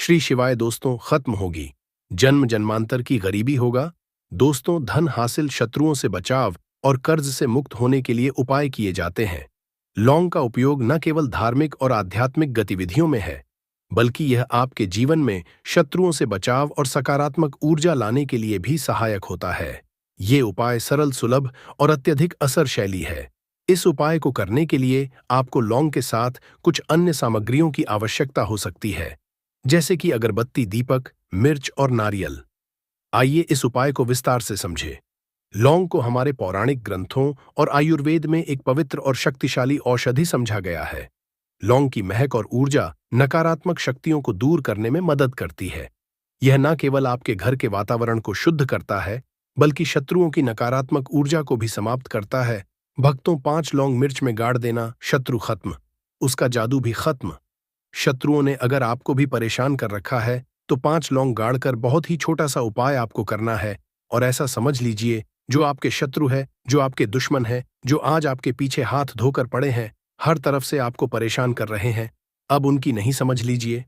श्री शिवाय दोस्तों खत्म होगी। जन्म जन्मांतर की गरीबी होगा। दोस्तों धन हासिल, शत्रुओं से बचाव और कर्ज से मुक्त होने के लिए उपाय किए जाते हैं। लौंग का उपयोग न केवल धार्मिक और आध्यात्मिक गतिविधियों में है, बल्कि यह आपके जीवन में शत्रुओं से बचाव और सकारात्मक ऊर्जा लाने के लिए भी सहायक होता है। ये उपाय सरल, सुलभ और अत्यधिक असरशैली है। इस उपाय को करने के लिए आपको लौंग के साथ कुछ अन्य सामग्रियों की आवश्यकता हो सकती है, जैसे कि अगरबत्ती, दीपक, मिर्च और नारियल। आइए इस उपाय को विस्तार से समझें। लौंग को हमारे पौराणिक ग्रंथों और आयुर्वेद में एक पवित्र और शक्तिशाली औषधि समझा गया है। लौंग की महक और ऊर्जा नकारात्मक शक्तियों को दूर करने में मदद करती है। यह न केवल आपके घर के वातावरण को शुद्ध करता है, बल्कि शत्रुओं की नकारात्मक ऊर्जा को भी समाप्त करता है। भक्तों, 5 लौंग मिर्च में गाड़ देना, शत्रु खत्म, उसका जादू भी खत्म। शत्रुओं ने अगर आपको भी परेशान कर रखा है, तो 5 लौंग गाड़कर बहुत ही छोटा सा उपाय आपको करना है। और ऐसा समझ लीजिए, जो आपके शत्रु है, जो आपके दुश्मन है, जो आज आपके पीछे हाथ धोकर पड़े हैं, हर तरफ से आपको परेशान कर रहे हैं, अब उनकी नहीं समझ लीजिए।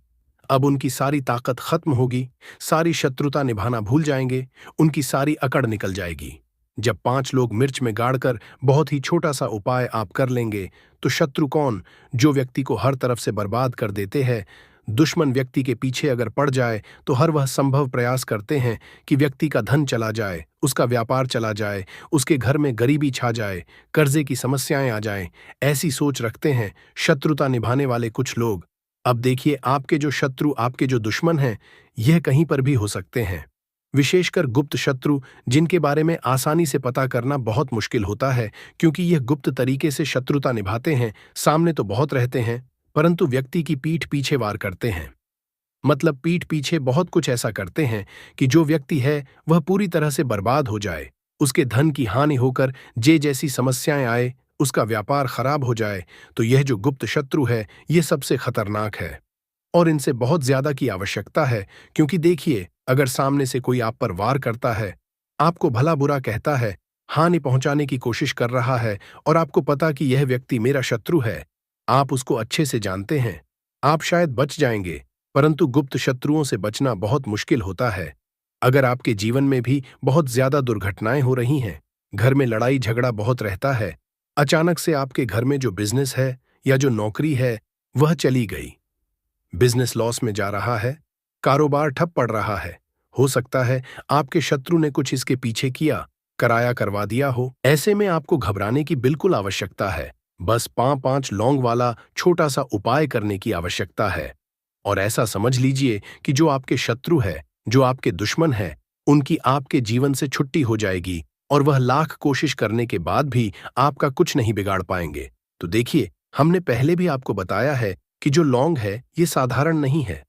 अब उनकी सारी ताकत खत्म होगी, सारी शत्रुता निभाना भूल जाएंगे, उनकी सारी अकड़ निकल जाएगी। जब 5 लोग मिर्च में गाड़कर बहुत ही छोटा सा उपाय आप कर लेंगे, तो शत्रु कौन, जो व्यक्ति को हर तरफ से बर्बाद कर देते हैं, दुश्मन व्यक्ति के पीछे अगर पड़ जाए तो हर वह संभव प्रयास करते हैं कि व्यक्ति का धन चला जाए, उसका व्यापार चला जाए, उसके घर में गरीबी छा जाए, कर्जे की समस्याएं आ जाएं, ऐसी सोच रखते हैं शत्रुता निभाने वाले कुछ लोग। अब देखिए, आपके जो शत्रु, आपके जो दुश्मन हैं, यह कहीं पर भी हो सकते हैं। विशेषकर गुप्त शत्रु, जिनके बारे में आसानी से पता करना बहुत मुश्किल होता है, क्योंकि यह गुप्त तरीके से शत्रुता निभाते हैं। सामने तो बहुत रहते हैं, परंतु व्यक्ति की पीठ पीछे वार करते हैं। मतलब पीठ पीछे बहुत कुछ ऐसा करते हैं कि जो व्यक्ति है वह पूरी तरह से बर्बाद हो जाए, उसके धन की हानि होकर जे जैसी समस्याएं आए, उसका व्यापार खराब हो जाए। तो यह जो गुप्त शत्रु है, यह सबसे खतरनाक है और इनसे बहुत ज्यादा की आवश्यकता है। क्योंकि देखिए, अगर सामने से कोई आप पर वार करता है, आपको भला बुरा कहता है, हानि पहुंचाने की कोशिश कर रहा है, और आपको पता कि यह व्यक्ति मेरा शत्रु है, आप उसको अच्छे से जानते हैं, आप शायद बच जाएंगे, परंतु गुप्त शत्रुओं से बचना बहुत मुश्किल होता है। अगर आपके जीवन में भी बहुत ज्यादा दुर्घटनाएं हो रही हैं, घर में लड़ाई झगड़ा बहुत रहता है, अचानक से आपके घर में जो बिजनेस है या जो नौकरी है वह चली गई, बिजनेस लॉस में जा रहा है, कारोबार ठप पड़ रहा है, हो सकता है आपके शत्रु ने कुछ इसके पीछे किया, कराया करवा दिया हो। ऐसे में आपको घबराने की बिल्कुल आवश्यकता है। बस 5 लौंग वाला छोटा सा उपाय करने की आवश्यकता है। और ऐसा समझ लीजिए कि जो आपके शत्रु है, जो आपके दुश्मन है, उनकी आपके जीवन से छुट्टी हो जाएगी, और वह लाख कोशिश करने के बाद भी आपका कुछ नहीं बिगाड़ पाएंगे। तो देखिए, हमने पहले भी आपको बताया है कि जो लौंग है ये साधारण नहीं है।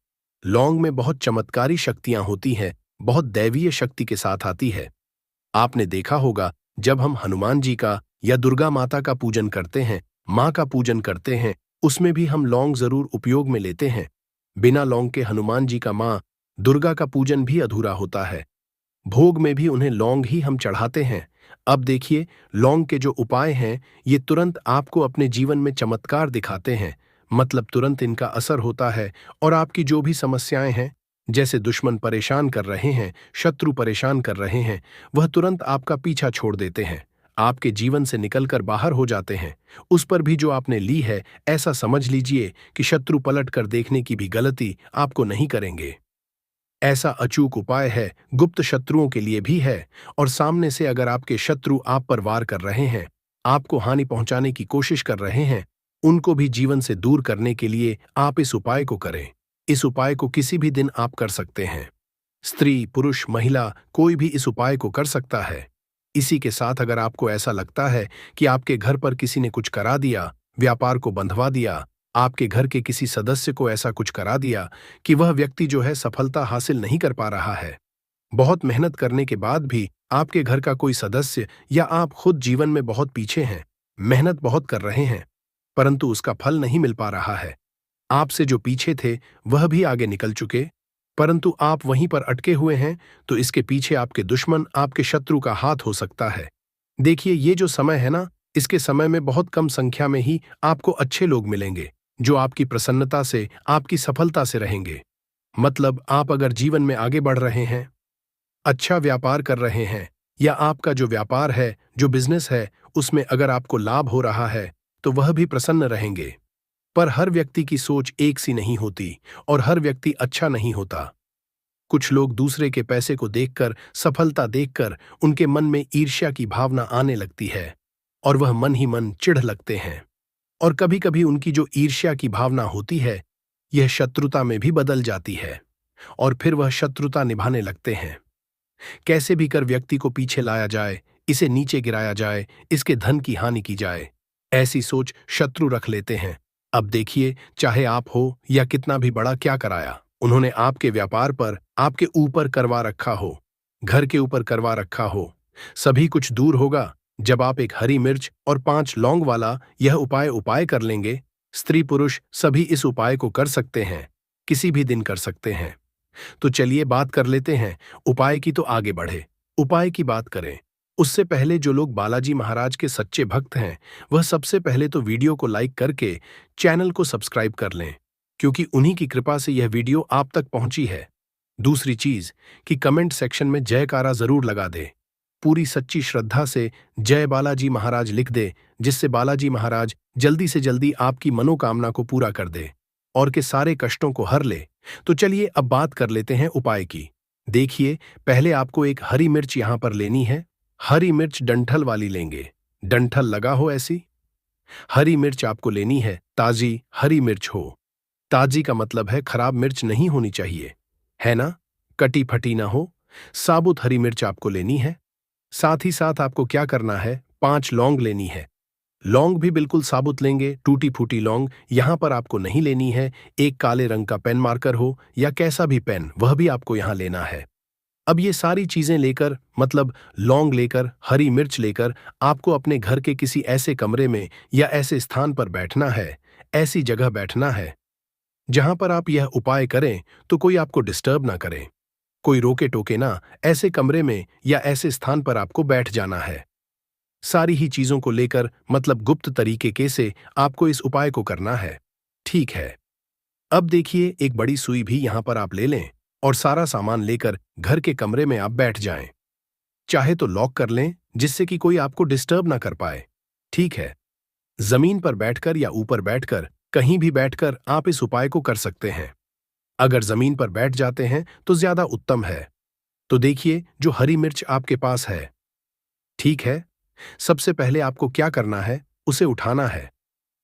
लौंग में बहुत चमत्कारी शक्तियां होती हैं, बहुत दैवीय शक्ति के साथ आती है। आपने देखा होगा, जब हम हनुमान जी का या दुर्गा माता का पूजन करते हैं, माँ का पूजन करते हैं, उसमें भी हम लौंग जरूर उपयोग में लेते हैं। बिना लौंग के हनुमान जी का, माँ दुर्गा का पूजन भी अधूरा होता है। भोग में भी उन्हें लौंग ही हम चढ़ाते हैं। अब देखिए, लौंग के जो उपाय हैं, ये तुरंत आपको अपने जीवन में चमत्कार दिखाते हैं। मतलब तुरंत इनका असर होता है, और आपकी जो भी समस्याएं हैं, जैसे दुश्मन परेशान कर रहे हैं, शत्रु परेशान कर रहे हैं, वह तुरंत आपका पीछा छोड़ देते हैं, आपके जीवन से निकलकर बाहर हो जाते हैं। उस पर भी जो आपने ली है, ऐसा समझ लीजिए कि शत्रु पलट कर देखने की भी गलती आपको नहीं करेंगे। ऐसा अचूक उपाय है, गुप्त शत्रुओं के लिए भी है। और सामने से अगर आपके शत्रु आप पर वार कर रहे हैं, आपको हानि पहुंचाने की कोशिश कर रहे हैं, उनको भी जीवन से दूर करने के लिए आप इस उपाय को करें। इस उपाय को किसी भी दिन आप कर सकते हैं। स्त्री, पुरुष, महिला, कोई भी इस उपाय को कर सकता है। इसी के साथ अगर आपको ऐसा लगता है कि आपके घर पर किसी ने कुछ करा दिया, व्यापार को बंधवा दिया, आपके घर के किसी सदस्य को ऐसा कुछ करा दिया कि वह व्यक्ति जो है सफलता हासिल नहीं कर पा रहा है, बहुत मेहनत करने के बाद भी आपके घर का कोई सदस्य या आप खुद जीवन में बहुत पीछे हैं, मेहनत बहुत कर रहे हैं, परंतु उसका फल नहीं मिल पा रहा है। आपसे जो पीछे थे वह भी आगे निकल चुके, परंतु आप वहीं पर अटके हुए हैं, तो इसके पीछे आपके दुश्मन, आपके शत्रु का हाथ हो सकता है। देखिए, ये जो समय है ना, इसके समय में बहुत कम संख्या में ही आपको अच्छे लोग मिलेंगे, जो आपकी प्रसन्नता से, आपकी सफलता से रहेंगे। मतलब आप अगर जीवन में आगे बढ़ रहे हैं, अच्छा व्यापार कर रहे हैं, या आपका जो व्यापार है, जो बिजनेस है, उसमें अगर आपको लाभ हो रहा है, तो वह भी प्रसन्न रहेंगे। पर हर व्यक्ति की सोच एक सी नहीं होती और हर व्यक्ति अच्छा नहीं होता। कुछ लोग दूसरे के पैसे को देखकर, सफलता देखकर उनके मन में ईर्ष्या की भावना आने लगती है और वह मन ही मन चिढ़ लगते हैं। और कभी कभी उनकी जो ईर्ष्या की भावना होती है, यह शत्रुता में भी बदल जाती है और फिर वह शत्रुता निभाने लगते हैं। कैसे भी कर व्यक्ति को पीछे लाया जाए, इसे नीचे गिराया जाए, इसके धन की हानि की जाए, ऐसी सोच शत्रु रख लेते हैं। अब देखिए, चाहे आप हो या कितना भी बड़ा क्या कराया, उन्होंने आपके व्यापार पर, आपके ऊपर करवा रखा हो, घर के ऊपर करवा रखा हो, सभी कुछ दूर होगा जब आप एक हरी मिर्च और 5 लौंग वाला यह उपाय उपाय कर लेंगे। स्त्री पुरुष सभी इस उपाय को कर सकते हैं, किसी भी दिन कर सकते हैं। तो चलिए बात कर लेते हैं उपाय की, तो आगे बढ़े उपाय की बात करें। उससे पहले जो लोग बालाजी महाराज के सच्चे भक्त हैं, वह सबसे पहले तो वीडियो को लाइक करके चैनल को सब्सक्राइब कर लें, क्योंकि उन्हीं की कृपा से यह वीडियो आप तक पहुंची है। दूसरी चीज कि कमेंट सेक्शन में जयकारा जरूर लगा दे, पूरी सच्ची श्रद्धा से जय बालाजी महाराज लिख दे, जिससे बालाजी महाराज जल्दी से जल्दी आपकी मनोकामना को पूरा कर दे और के सारे कष्टों को हर ले। तो चलिए अब बात कर लेते हैं उपाय की। देखिए, पहले आपको एक हरी मिर्च यहां पर लेनी है। हरी मिर्च डंठल वाली लेंगे, डंठल लगा हो ऐसी हरी मिर्च आपको लेनी है। ताजी हरी मिर्च हो, ताजी का मतलब है खराब मिर्च नहीं होनी चाहिए, है ना, कटी फटी ना हो। साबुत हरी मिर्च आपको लेनी है। साथ ही साथ आपको क्या करना है, 5 लौंग लेनी है। लौंग भी बिल्कुल साबुत लेंगे, टूटी फूटी लौंग यहां पर आपको नहीं लेनी है। एक काले रंग का पेन मार्कर हो या कैसा भी पेन, वह भी आपको यहां लेना है। अब ये सारी चीजें लेकर, मतलब लौंग लेकर, हरी मिर्च लेकर, आपको अपने घर के किसी ऐसे कमरे में या ऐसे स्थान पर बैठना है, ऐसी जगह बैठना है जहां पर आप यह उपाय करें तो कोई आपको डिस्टर्ब ना करे, कोई रोके टोके ना। ऐसे कमरे में या ऐसे स्थान पर आपको बैठ जाना है। सारी ही चीजों को लेकर, मतलब गुप्त तरीके के से आपको इस उपाय को करना है। ठीक है, अब देखिए, एक बड़ी सुई भी यहां पर आप ले लें और सारा सामान लेकर घर के कमरे में आप बैठ जाएं। चाहे तो लॉक कर लें, जिससे कि कोई आपको डिस्टर्ब ना कर पाए। ठीक है, जमीन पर बैठकर या ऊपर बैठकर, कहीं भी बैठकर आप इस उपाय को कर सकते हैं। अगर जमीन पर बैठ जाते हैं तो ज्यादा उत्तम है। तो देखिए, जो हरी मिर्च आपके पास है, ठीक है, सबसे पहले आपको क्या करना है, उसे उठाना है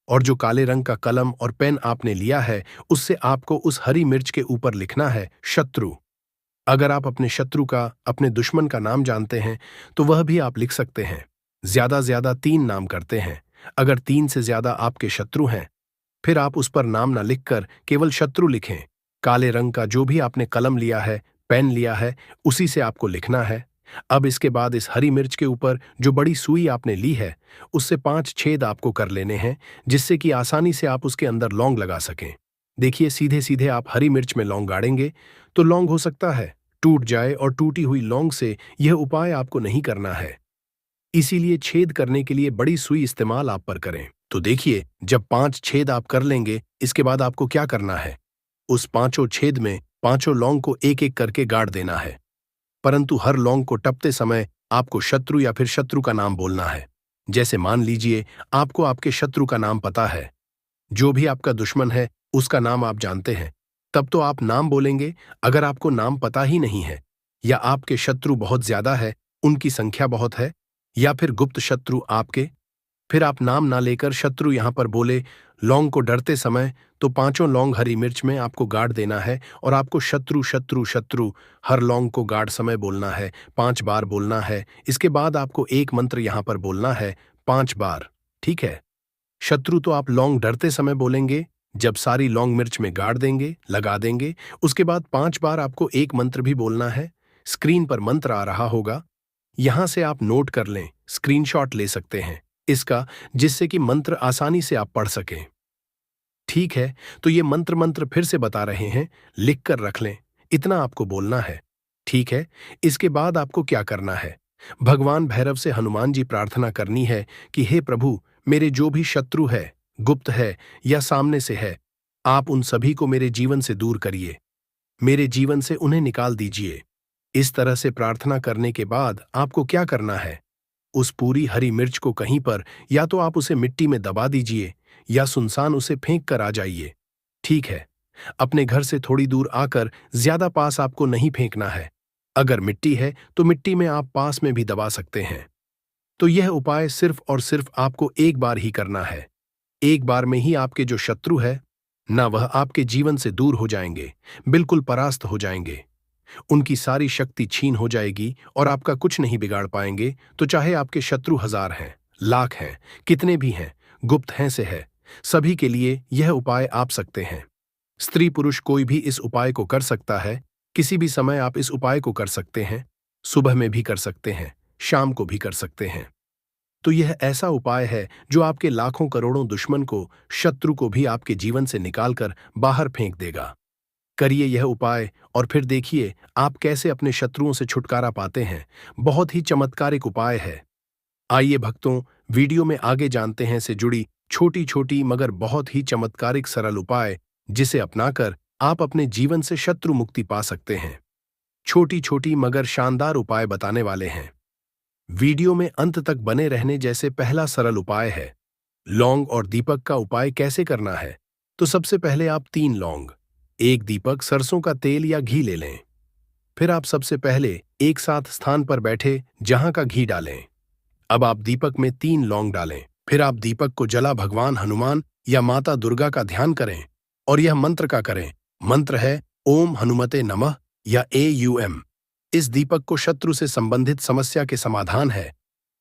और जो काले रंग का कलम और पेन आपने लिया है, उससे आपको उस हरी मिर्च के ऊपर लिखना है शत्रु। अगर आप अपने शत्रु का, अपने दुश्मन का नाम जानते हैं तो वह भी आप लिख सकते हैं। ज्यादा ज्यादा 3 नाम करते हैं। अगर 3 से ज्यादा आपके शत्रु हैं, फिर आप उस पर नाम ना लिखकर केवल शत्रु लिखें। काले रंग का जो भी आपने कलम लिया है, पेन लिया है, उसी से आपको लिखना है। अब इसके बाद इस हरी मिर्च के ऊपर जो बड़ी सुई आपने ली है, उससे 5 छेद आपको कर लेने हैं, जिससे कि आसानी से आप उसके अंदर लौंग लगा सकें। देखिए, सीधे सीधे आप हरी मिर्च में लौंग गाड़ेंगे तो लौंग हो सकता है टूट जाए, और टूटी हुई लौंग से यह उपाय आपको नहीं करना है। इसीलिए छेद करने के लिए बड़ी सुई इस्तेमाल आप पर करें। तो देखिए, जब 5 छेद आप कर लेंगे, इसके बाद आपको क्या करना है, उस 5 छेद में 5 लौंग को एक एक करके गाड़ देना है। परंतु हर लौंग को टपते समय आपको शत्रु या फिर शत्रु का नाम बोलना है। जैसे मान लीजिए आपको आपके शत्रु का नाम पता है, जो भी आपका दुश्मन है उसका नाम आप जानते हैं, तब तो आप नाम बोलेंगे। अगर आपको नाम पता ही नहीं है, या आपके शत्रु बहुत ज्यादा है, उनकी संख्या बहुत है, या फिर गुप्त शत्रु आपके, फिर आप नाम ना लेकर शत्रु यहां पर बोले लौंग को डरते समय, तो 5 लौंग हरी मिर्च में आपको गाड़ देना है और आपको शत्रु शत्रु शत्रु हर लौंग को गाड़ समय बोलना है, 5 बार बोलना है। इसके बाद आपको एक मंत्र यहां पर बोलना है 5 बार। ठीक है, शत्रु तो आप लौंग डरते समय बोलेंगे, जब सारी लौंग मिर्च में गाड़ देंगे, लगा देंगे, उसके बाद 5 बार आपको एक मंत्र भी बोलना है। स्क्रीन पर मंत्र आ रहा होगा, यहां से आप नोट कर लें, स्क्रीनशॉट ले सकते हैं इसका, जिससे कि मंत्र आसानी से आप पढ़ सकें। ठीक है, तो ये मंत्र फिर से बता रहे हैं, लिख कर रख लें, इतना आपको बोलना है। ठीक है, इसके बाद आपको क्या करना है, भगवान भैरव से हनुमान जी प्रार्थना करनी है कि हे प्रभु, मेरे जो भी शत्रु है, गुप्त है या सामने से है, आप उन सभी को मेरे जीवन से दूर करिए। मेरे जीवन से उन्हें निकाल दीजिए। इस तरह से प्रार्थना करने के बाद आपको क्या करना है? उस पूरी हरी मिर्च को कहीं पर या तो आप उसे मिट्टी में दबा दीजिए या सुनसान उसे फेंक कर आ जाइए। ठीक है, अपने घर से थोड़ी दूर आकर ज्यादा पास आपको नहीं फेंकना है। अगर मिट्टी है तो मिट्टी में आप पास में भी दबा सकते हैं। तो यह उपाय सिर्फ और सिर्फ आपको एक बार ही करना है। एक बार में ही आपके जो शत्रु है ना, वह आपके जीवन से दूर हो जाएंगे, बिल्कुल परास्त हो जाएंगे। उनकी सारी शक्ति छीन हो जाएगी और आपका कुछ नहीं बिगाड़ पाएंगे। तो चाहे आपके शत्रु 1000 हैं, लाख हैं, कितने भी हैं, गुप्त हैं से है, सभी के लिए यह उपाय आप सकते हैं। स्त्री पुरुष कोई भी इस उपाय को कर सकता है। किसी भी समय आप इस उपाय को कर सकते हैं। सुबह में भी कर सकते हैं, शाम को भी कर सकते हैं। तो यह ऐसा उपाय है जो आपके लाखों करोड़ों दुश्मन को, शत्रु को भी आपके जीवन से निकालकर बाहर फेंक देगा। करिए यह उपाय और फिर देखिए आप कैसे अपने शत्रुओं से छुटकारा पाते हैं। बहुत ही चमत्कारिक उपाय है। आइए भक्तों, वीडियो में आगे जानते हैं से जुड़ी छोटी छोटी मगर बहुत ही चमत्कारिक सरल उपाय, जिसे अपनाकर आप अपने जीवन से शत्रु मुक्ति पा सकते हैं। छोटी छोटी मगर शानदार उपाय बताने वाले हैं। वीडियो में अंत तक बने रहने जैसे पहला सरल उपाय है, लौंग और दीपक का उपाय कैसे करना है। तो सबसे पहले आप 3 लौंग, 1 दीपक सरसों का तेल या घी ले लें। फिर आप सबसे पहले एक साथ स्थान पर बैठे जहां का घी डालें। अब आप दीपक में 3 लौंग डालें। फिर आप दीपक को जला भगवान हनुमान या माता दुर्गा का ध्यान करें और यह मंत्र का करें। मंत्र है ओम हनुमते नमः या AUM। इस दीपक को शत्रु से संबंधित समस्या के समाधान है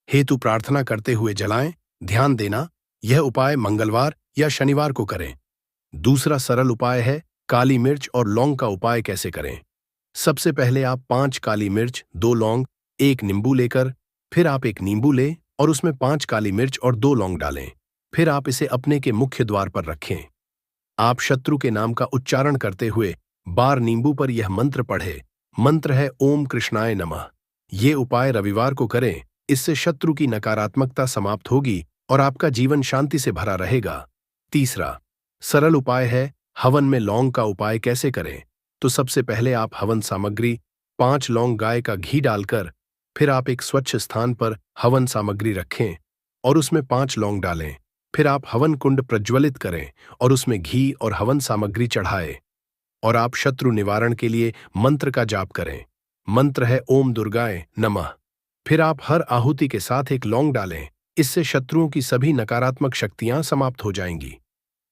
हेतु प्रार्थना करते हुए जलाएं। ध्यान देना, यह उपाय मंगलवार या शनिवार को करें। दूसरा सरल उपाय है काली मिर्च और लौंग का उपाय कैसे करें। सबसे पहले आप 5 काली मिर्च, 2 लौंग, 1 नींबू लेकर, फिर आप 1 नींबू लें और उसमें 5 काली मिर्च और 2 लौंग डालें। फिर आप इसे अपने के मुख्य द्वार पर रखें। आप शत्रु के नाम का उच्चारण करते हुए बार नींबू पर यह मंत्र पढ़े। मंत्र है ओम कृष्णाय नमः। ये उपाय रविवार को करें। इससे शत्रु की नकारात्मकता समाप्त होगी और आपका जीवन शांति से भरा रहेगा। तीसरा सरल उपाय है हवन में लौंग का उपाय कैसे करें। तो सबसे पहले आप हवन सामग्री 5 लौंग गाय का घी डालकर, फिर आप एक स्वच्छ स्थान पर हवन सामग्री रखें और उसमें 5 लौंग डालें। फिर आप हवन कुंड प्रज्वलित करें और उसमें घी और हवन सामग्री चढ़ाएं और आप शत्रु निवारण के लिए मंत्र का जाप करें। मंत्र है ओम दुर्गाय नमः। फिर आप हर आहुति के साथ 1 लौंग डालें। इससे शत्रुओं की सभी नकारात्मक शक्तियां समाप्त हो जाएंगी।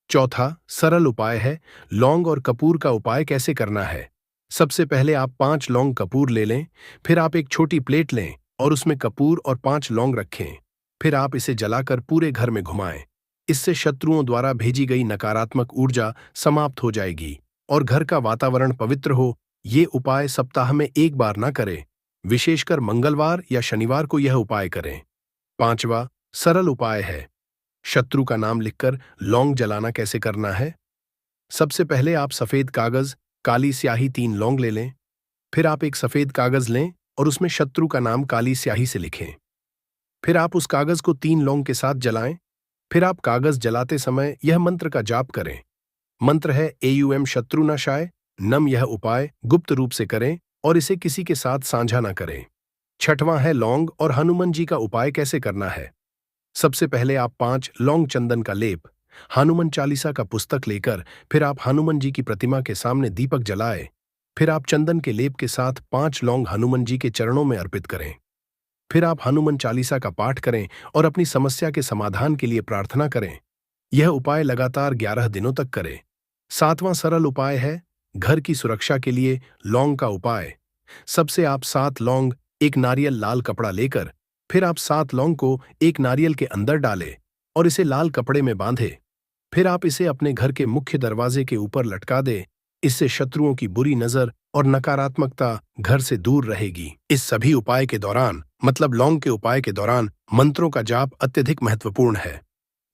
चौथा सरल उपाय है लौंग और कपूर का उपाय कैसे करना है। सबसे पहले आप 5 लौंग कपूर ले लें। फिर आप एक छोटी प्लेट लें और उसमें कपूर और 5 लौंग रखें। फिर आप इसे जलाकर पूरे घर में घुमाएं। इससे शत्रुओं द्वारा भेजी गई नकारात्मक ऊर्जा समाप्त हो जाएगी और घर का वातावरण पवित्र हो। ये उपाय सप्ताह में 1 बार ना करें, विशेषकर मंगलवार या शनिवार को यह उपाय करें। पांचवा सरल उपाय है शत्रु का नाम लिखकर लौंग जलाना कैसे करना है। सबसे पहले आप सफेद कागज, काली स्याही 3 लौंग ले लें। फिर आप एक सफेद कागज लें और उसमें शत्रु का नाम काली स्याही से लिखें। फिर आप उस कागज को 3 लौंग के साथ जलाएं। फिर आप कागज जलाते समय यह मंत्र का जाप करें। मंत्र है AUM शत्रुनाशाय नम। यह उपाय गुप्त रूप से करें और इसे किसी के साथ साझा न करें। छठवां है लौंग और हनुमान जी का उपाय कैसे करना है। सबसे पहले आप 5 लौंग चंदन का लेप, हनुमान चालीसा का पुस्तक लेकर, फिर आप हनुमान जी की प्रतिमा के सामने दीपक जलाए। फिर आप चंदन के लेप के साथ 5 लौंग हनुमान जी के चरणों में अर्पित करें। फिर आप हनुमान चालीसा का पाठ करें और अपनी समस्या के समाधान के लिए प्रार्थना करें। यह उपाय लगातार 11 दिनों तक करें। 7वां सरल उपाय है घर की सुरक्षा के लिए लौंग का उपाय। सबसे आप 7 लौंग, 1 नारियल लाल कपड़ा लेकर, फिर आप 7 लौंग को एक नारियल के अंदर डालें और इसे लाल कपड़े में बांधे। फिर आप इसे अपने घर के मुख्य दरवाजे के ऊपर लटका दें। इससे शत्रुओं की बुरी नजर और नकारात्मकता घर से दूर रहेगी। इस सभी उपाय के दौरान, मतलब लौंग के उपाय के दौरान, मंत्रों का जाप अत्यधिक महत्वपूर्ण है।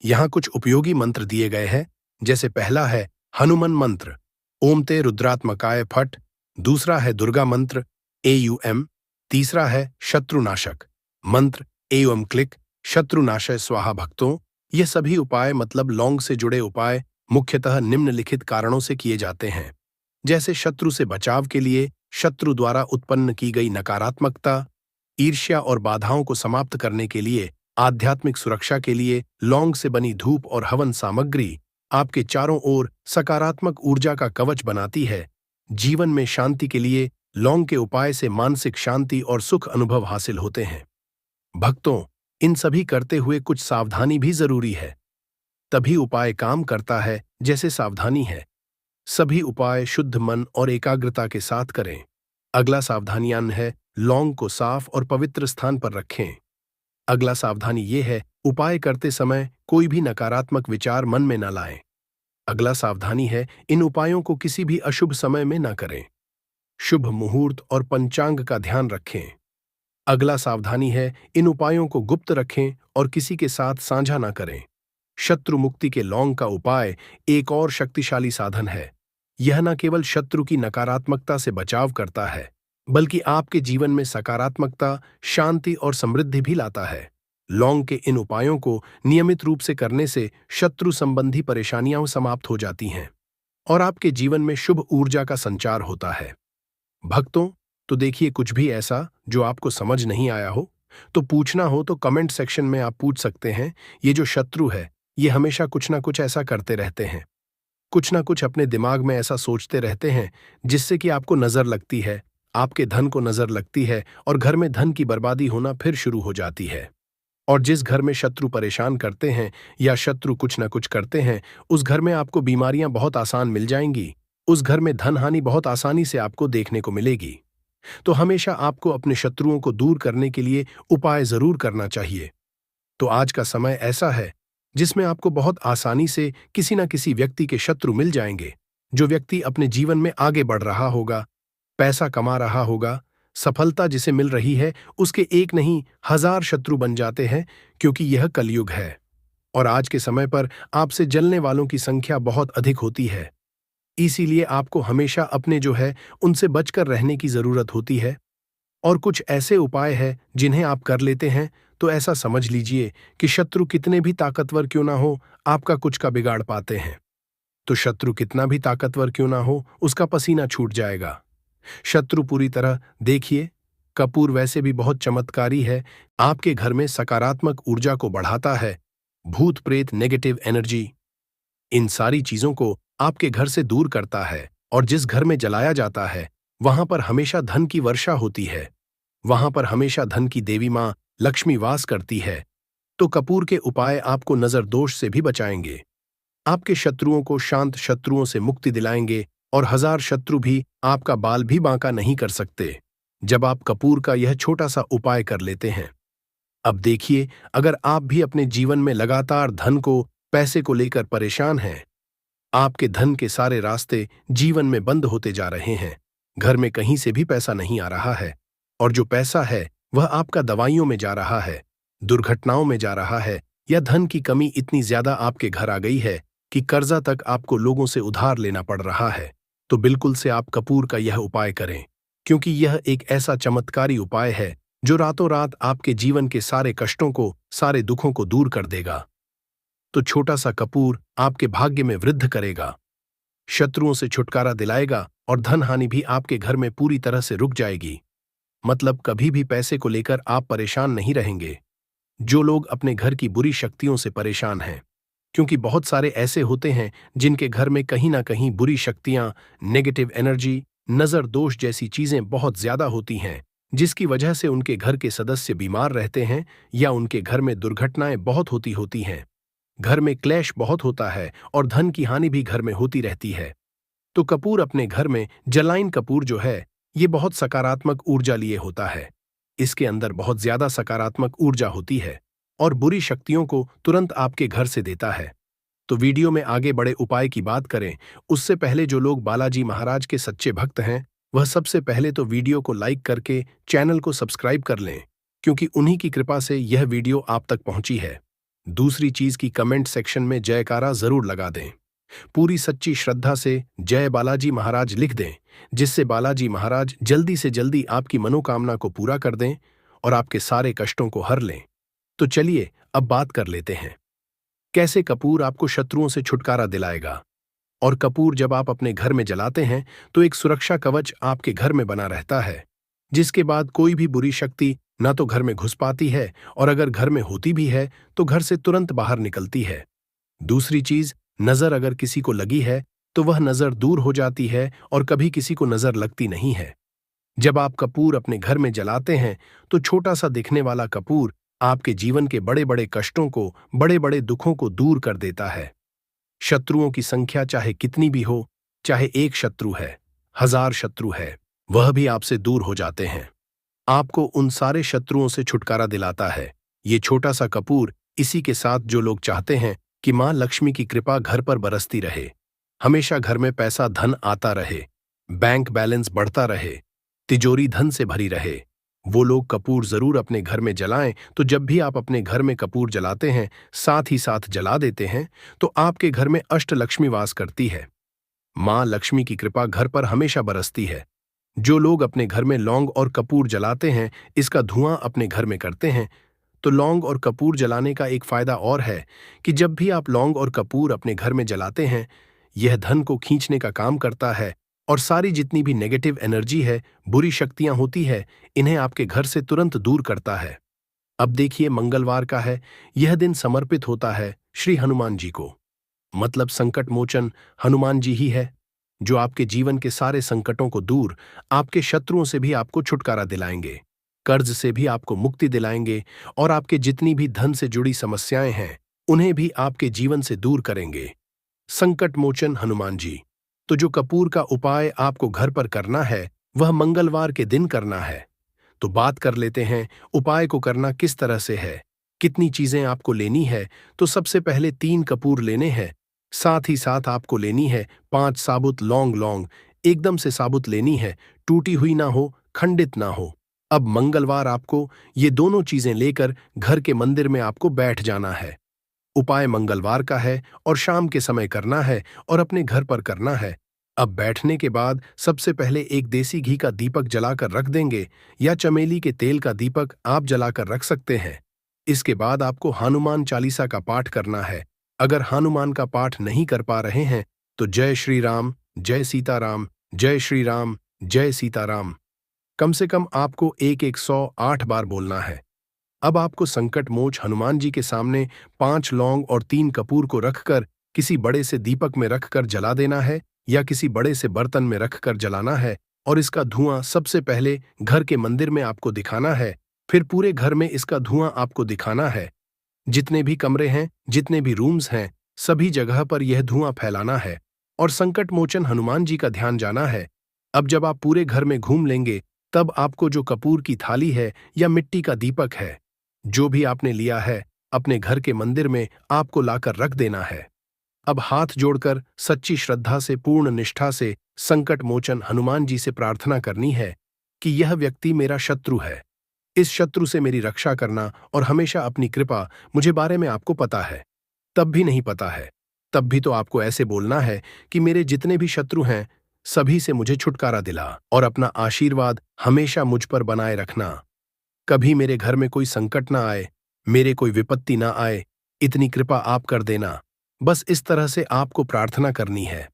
यहाँ कुछ उपयोगी मंत्र दिए गए हैं, जैसे पहला है हनुमान मंत्र ओम ते रुद्रात्मकाय फट। दूसरा है दुर्गा मंत्र AUM। तीसरा है शत्रुनाशक मंत्र AUM क्लिक शत्रुनाशय स्वाहा। भक्तों, ये सभी उपाय मतलब लौंग से जुड़े उपाय मुख्यतः निम्नलिखित कारणों से किए जाते हैं। जैसे शत्रु से बचाव के लिए शत्रु द्वारा उत्पन्न की गई नकारात्मकता, ईर्ष्या और बाधाओं को समाप्त करने के लिए आध्यात्मिक सुरक्षा के लिए लौंग से बनी धूप और हवन सामग्री आपके चारों ओर सकारात्मक ऊर्जा का कवच बनाती है। जीवन में शांति के लिए लौंग के उपाय से मानसिक शांति और सुख अनुभव हासिल होते हैं। भक्तों, इन सभी करते हुए कुछ सावधानी भी जरूरी है, तभी उपाय काम करता है जैसे सावधानी है। सभी उपाय शुद्ध मन और एकाग्रता के साथ करें। अगला सावधानियां है, लौंग को साफ और पवित्र स्थान पर रखें। अगला सावधानी ये है, उपाय करते समय कोई भी नकारात्मक विचार मन में न लाएं। अगला सावधानी है, इन उपायों को किसी भी अशुभ समय में न करें। शुभ मुहूर्त और पंचांग का ध्यान रखें। अगला सावधानी है, इन उपायों को गुप्त रखें और किसी के साथ साझा न करें। शत्रु मुक्ति के लौंग का उपाय एक और शक्तिशाली साधन है। यह न केवल शत्रु की नकारात्मकता से बचाव करता है, बल्कि आपके जीवन में सकारात्मकता, शांति और समृद्धि भी लाता है। लौंग के इन उपायों को नियमित रूप से करने से शत्रु संबंधी परेशानियां समाप्त हो जाती हैं और आपके जीवन में शुभ ऊर्जा का संचार होता है। भक्तों, तो देखिए, कुछ भी ऐसा जो आपको समझ नहीं आया हो तो पूछना हो तो कमेंट सेक्शन में आप पूछ सकते हैं। ये जो शत्रु है, ये हमेशा कुछ ना कुछ ऐसा करते रहते हैं, कुछ ना कुछ अपने दिमाग में ऐसा सोचते रहते हैं जिससे कि आपको नजर लगती है, आपके धन को नजर लगती है और घर में धन की बर्बादी होना फिर शुरू हो जाती है। और जिस घर में शत्रु परेशान करते हैं या शत्रु कुछ ना कुछ करते हैं, उस घर में आपको बीमारियां बहुत आसान मिल जाएंगी, उस घर में धन हानि बहुत आसानी से आपको देखने को मिलेगी। तो हमेशा आपको अपने शत्रुओं को दूर करने के लिए उपाय जरूर करना चाहिए। तो आज का समय ऐसा है जिसमें आपको बहुत आसानी से किसी न किसी व्यक्ति के शत्रु मिल जाएंगे। जो व्यक्ति अपने जीवन में आगे बढ़ रहा होगा, पैसा कमा रहा होगा, सफलता जिसे मिल रही है, उसके एक नहीं 1000 शत्रु बन जाते हैं, क्योंकि यह कलयुग है और आज के समय पर आपसे जलने वालों की संख्या बहुत अधिक होती है। इसीलिए आपको हमेशा अपने जो है उनसे बचकर रहने की जरूरत होती है। और कुछ ऐसे उपाय हैं जिन्हें आप कर लेते हैं तो ऐसा समझ लीजिए कि शत्रु कितने भी ताकतवर क्यों ना हो, आपका कुछ का बिगाड़ पाते हैं। तो शत्रु कितना भी ताकतवर क्यों ना हो, उसका पसीना छूट जाएगा। शत्रु पूरी तरह देखिए, कपूर वैसे भी बहुत चमत्कारी है, आपके घर में सकारात्मक ऊर्जा को बढ़ाता है। भूत प्रेत, नेगेटिव एनर्जी, इन सारी चीजों को आपके घर से दूर करता है और जिस घर में जलाया जाता है वहां पर हमेशा धन की वर्षा होती है, वहां पर हमेशा धन की देवी मां लक्ष्मी वास करती है। तो कपूर के उपाय आपको नजर दोष से भी बचाएंगे, आपके शत्रुओं को शांत शत्रुओं से मुक्ति दिलाएंगे और 1000 शत्रु भी आपका बाल भी बांका नहीं कर सकते जब आप कपूर का यह छोटा सा उपाय कर लेते हैं। अब देखिए, अगर आप भी अपने जीवन में लगातार धन को, पैसे को लेकर परेशान हैं, आपके धन के सारे रास्ते जीवन में बंद होते जा रहे हैं, घर में कहीं से भी पैसा नहीं आ रहा है और जो पैसा है वह आपका दवाइयों में जा रहा है, दुर्घटनाओं में जा रहा है, या धन की कमी इतनी ज्यादा आपके घर आ गई है कि कर्जा तक आपको लोगों से उधार लेना पड़ रहा है, तो बिल्कुल से आप कपूर का यह उपाय करें, क्योंकि यह एक ऐसा चमत्कारी उपाय है जो रातों रात आपके जीवन के सारे कष्टों को, सारे दुखों को दूर कर देगा। तो छोटा सा कपूर आपके भाग्य में वृद्धि करेगा, शत्रुओं से छुटकारा दिलाएगा और धन हानि भी आपके घर में पूरी तरह से रुक जाएगी। मतलब कभी भी पैसे को लेकर आप परेशान नहीं रहेंगे। जो लोग अपने घर की बुरी शक्तियों से परेशान हैं, क्योंकि बहुत सारे ऐसे होते हैं जिनके घर में कहीं ना कहीं बुरी शक्तियां, नेगेटिव एनर्जी, नजर दोष जैसी चीजें बहुत ज्यादा होती हैं, जिसकी वजह से उनके घर के सदस्य बीमार रहते हैं या उनके घर में दुर्घटनाएं बहुत होती हैं, घर में क्लेश बहुत होता है और धन की हानि भी घर में होती रहती है। तो कपूर अपने घर में, जलाइन कपूर जो है, ये बहुत सकारात्मक ऊर्जा लिए होता है। इसके अंदर बहुत ज्यादा सकारात्मक ऊर्जा होती है और बुरी शक्तियों को तुरंत आपके घर से देता है। तो वीडियो में आगे बड़े उपाय की बात करें उससे पहले जो लोग बालाजी महाराज के सच्चे भक्त हैं, वह सबसे पहले तो वीडियो को लाइक करके चैनल को सब्सक्राइब कर लें, क्योंकि उन्हीं की कृपा से यह वीडियो आप तक पहुंची है। दूसरी चीज की कमेंट सेक्शन में जयकारा जरूर लगा दें, पूरी सच्ची श्रद्धा से जय बालाजी महाराज लिख दें, जिससे बालाजी महाराज जल्दी से जल्दी आपकी मनोकामना को पूरा कर दें और आपके सारे कष्टों को हर लें। तो चलिए अब बात कर लेते हैं, कैसे कपूर आपको शत्रुओं से छुटकारा दिलाएगा और कपूर जब आप अपने घर में जलाते हैं तो एक सुरक्षा कवच आपके घर में बना रहता है, जिसके बाद कोई भी बुरी शक्ति ना तो घर में घुस पाती है, और अगर घर में होती भी है तो घर से तुरंत बाहर निकलती है। दूसरी चीज, नजर अगर किसी को लगी है तो वह नजर दूर हो जाती है और कभी किसी को नजर लगती नहीं है। जब आप कपूर अपने घर में जलाते हैं तो छोटा सा दिखने वाला कपूर आपके जीवन के बड़े बड़े कष्टों को, बड़े बड़े दुखों को दूर कर देता है। शत्रुओं की संख्या चाहे कितनी भी हो, चाहे एक शत्रु है, 1000 शत्रु है, वह भी आपसे दूर हो जाते हैं। आपको उन सारे शत्रुओं से छुटकारा दिलाता है ये छोटा सा कपूर। इसी के साथ जो लोग चाहते हैं कि मां लक्ष्मी की कृपा घर पर बरसती रहे, हमेशा घर में पैसा धन आता रहे, बैंक बैलेंस बढ़ता रहे, तिजोरी धन से भरी रहे, वो लोग कपूर जरूर अपने घर में जलाएं। तो जब भी आप अपने घर में कपूर जलाते हैं, साथ ही साथ जला देते हैं, तो आपके घर में अष्टलक्ष्मी वास करती है। मां लक्ष्मी की कृपा घर पर हमेशा बरसती है। जो लोग अपने घर में लौंग और कपूर जलाते हैं, इसका धुआं अपने घर में करते हैं, तो लौंग और कपूर जलाने का एक फायदा और है कि जब भी आप लौंग और कपूर अपने घर में जलाते हैं, यह धन को खींचने का काम करता है और सारी जितनी भी नेगेटिव एनर्जी है, बुरी शक्तियां होती है, इन्हें आपके घर से तुरंत दूर करता है। अब देखिए, मंगलवार का है, यह दिन समर्पित होता है श्री हनुमान जी को। मतलब संकट मोचन हनुमान जी ही है, जो आपके जीवन के सारे संकटों को दूर, आपके शत्रुओं से भी आपको छुटकारा दिलाएंगे, कर्ज से भी आपको मुक्ति दिलाएंगे, और आपके जितनी भी धन से जुड़ी समस्याएं हैं उन्हें भी आपके जीवन से दूर करेंगे। संकट मोचन हनुमान जी। तो जो कपूर का उपाय आपको घर पर करना है, वह मंगलवार के दिन करना है। तो बात कर लेते हैं उपाय को करना किस तरह से है, कितनी चीजें आपको लेनी है। तो सबसे पहले 3 कपूर लेने हैं, साथ ही साथ आपको लेनी है 5 साबुत लौंग। लौंग एकदम से साबुत लेनी है, टूटी हुई ना हो, खंडित ना हो। अब मंगलवार आपको ये दोनों चीजें लेकर घर के मंदिर में आपको बैठ जाना है। उपाय मंगलवार का है और शाम के समय करना है और अपने घर पर करना है। अब बैठने के बाद सबसे पहले एक देसी घी का दीपक जलाकर रख देंगे, या चमेली के तेल का दीपक आप जलाकर रख सकते हैं। इसके बाद आपको हनुमान चालीसा का पाठ करना है। अगर हनुमान का पाठ नहीं कर पा रहे हैं तो जय श्री राम, जय सीताराम, जय श्री राम, जय सीताराम कम से कम आपको 108 बार बोलना है। अब आपको संकट मोच हनुमान जी के सामने 5 लौंग और 3 कपूर को रखकर किसी बड़े से दीपक में रखकर जला देना है, या किसी बड़े से बर्तन में रखकर जलाना है, और इसका धुआं सबसे पहले घर के मंदिर में आपको दिखाना है, फिर पूरे घर में इसका धुआं आपको दिखाना है। जितने भी कमरे हैं, जितने भी रूम्स हैं, सभी जगह पर यह धुआं फैलाना है और संकट मोचन हनुमान जी का ध्यान जाना है। अब जब आप पूरे घर में घूम लेंगे, तब आपको जो कपूर की थाली है या मिट्टी का दीपक है, जो भी आपने लिया है, अपने घर के मंदिर में आपको लाकर रख देना है। अब हाथ जोड़कर सच्ची श्रद्धा से, पूर्ण निष्ठा से संकट मोचन हनुमान जी से प्रार्थना करनी है कि यह व्यक्ति मेरा शत्रु है, इस शत्रु से मेरी रक्षा करना और हमेशा अपनी कृपा। मुझे बारे में आपको पता है, तब भी नहीं पता है, तब भी तो आपको ऐसे बोलना है कि मेरे जितने भी शत्रु हैं, सभी से मुझे छुटकारा दिला और अपना आशीर्वाद हमेशा मुझ पर बनाए रखना। कभी मेरे घर में कोई संकट ना आए, मेरे कोई विपत्ति ना आए, इतनी कृपा आप कर देना। बस इस तरह से आपको प्रार्थना करनी है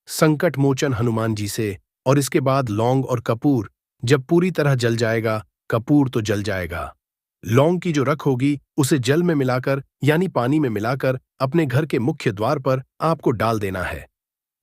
संकट मोचन हनुमान जी से। और इसके बाद लौंग और कपूर जब पूरी तरह जल जाएगा, कपूर तो जल जाएगा, लौंग की जो रख होगी उसे जल में मिलाकर यानी पानी में मिलाकर अपने घर के मुख्य द्वार पर आपको डाल देना है।